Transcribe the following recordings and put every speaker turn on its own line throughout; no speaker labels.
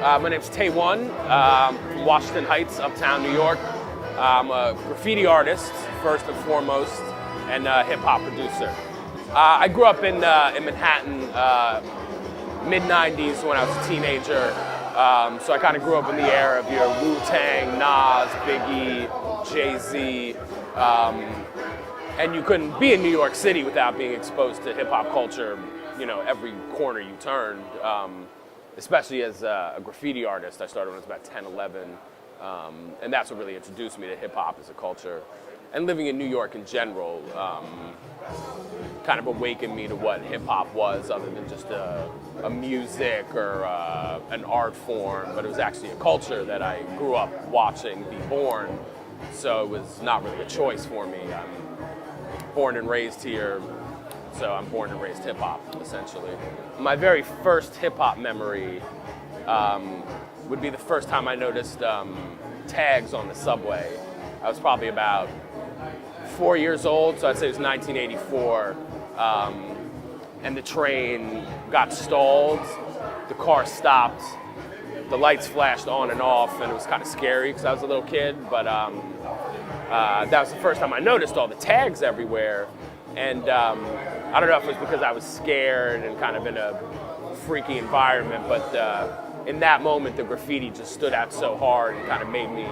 My name's Tae One, from Washington Heights, uptown New York. I'm a graffiti artist, first and foremost, and a hip-hop producer. I grew up in Manhattan, mid-90s when I was a teenager. So I kind of grew up in the era of your Wu-Tang, Nas, Biggie, Jay-Z. And you couldn't be in New York City without being exposed to hip-hop culture, every corner you turned. Especially as a graffiti artist. I started when I was about 10, 11. And that's what really introduced me to hip-hop as a culture. And living in New York in general kind of awakened me to what hip-hop was, other than just a music or an art form, but it was actually a culture that I grew up watching be born. So it was not really a choice for me. I'm born and raised here. So I'm born and raised hip-hop, essentially. My very first hip-hop memory would be the first time I noticed tags on the subway. I was probably about 4 years old, so I'd say it was 1984. And the train got stalled, the car stopped, the lights flashed on and off, and it was kind of scary because I was a little kid, but that was the first time I noticed all the tags everywhere. And I don't know if it was because I was scared and kind of in a freaky environment, but in that moment, the graffiti just stood out so hard and kind of made me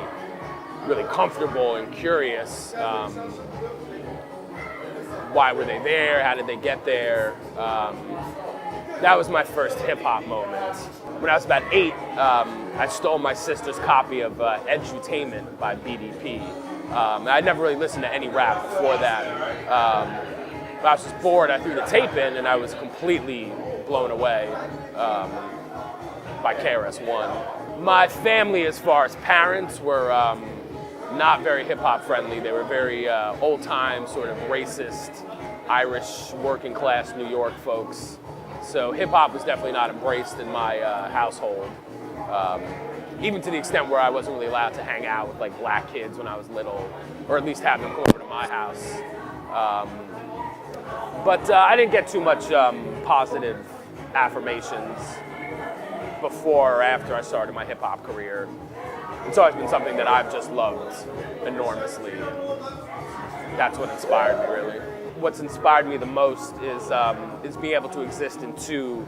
really comfortable and curious. Why were they there? How did they get there? That was my first hip-hop moment. When I was about 8, I stole my sister's copy of Edutainment by BDP. I'd never really listened to any rap before that. I was just bored. I threw the tape in, and I was completely blown away by KRS-One. My family, as far as parents, were not very hip-hop friendly. They were very old-time, sort of racist, Irish, working-class New York folks. So hip-hop was definitely not embraced in my household, even to the extent where I wasn't really allowed to hang out with like black kids when I was little, or at least have them come over to my house. But I didn't get too much positive affirmations before or after I started my hip-hop career. It's always been something that I've just loved enormously. That's what inspired me, really. What's inspired me the most is being able to exist in two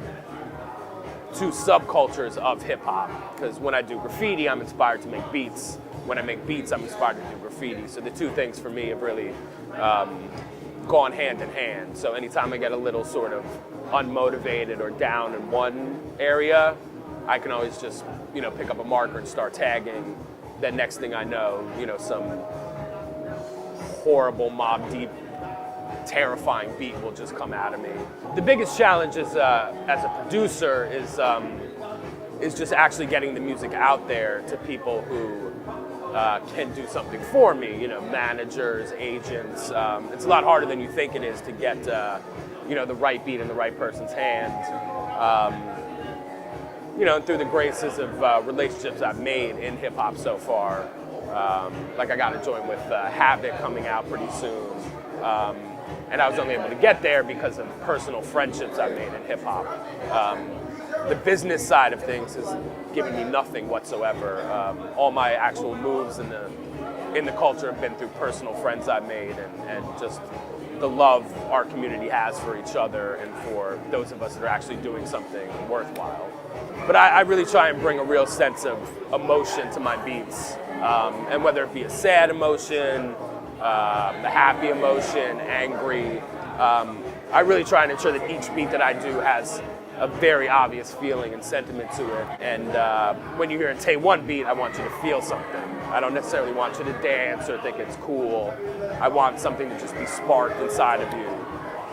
subcultures of hip-hop. Because when I do graffiti, I'm inspired to make beats. When I make beats, I'm inspired to do graffiti. So the two things for me have really gone hand in hand. So anytime I get a little sort of unmotivated or down in one area, I can always just, pick up a marker and start tagging. Then next thing I know, some horrible Mobb Deep, terrifying beat will just come out of me. The biggest challenge is, as a producer is just actually getting the music out there to people who can do something for me, managers, agents. It's a lot harder than you think it is to get, the right beat in the right person's hands. And through the graces of relationships I've made in hip hop so far. Like I got to join with Havoc coming out pretty soon. And I was only able to get there because of personal friendships I've made in hip hop. The business side of things has given me nothing whatsoever. All my actual moves in the culture have been through personal friends I've made and just the love our community has for each other and for those of us that are actually doing something worthwhile. But I really try and bring a real sense of emotion to my beats. And whether it be a sad emotion, a happy emotion, angry, I really try and ensure that each beat that I do has a very obvious feeling and sentiment to it. And when you hear a Tae One beat, I want you to feel something. I don't necessarily want you to dance or think it's cool. I want something to just be sparked inside of you,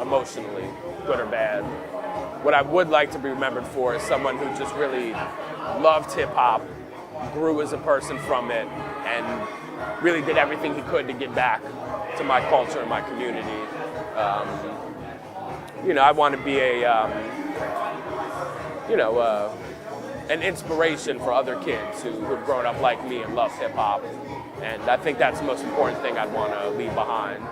emotionally, good or bad. What I would like to be remembered for is someone who just really loved hip-hop, grew as a person from it, and really did everything he could to give back to my culture and my community. I want to be an inspiration for other kids who've grown up like me and love hip hop. And I think that's the most important thing I'd want to leave behind.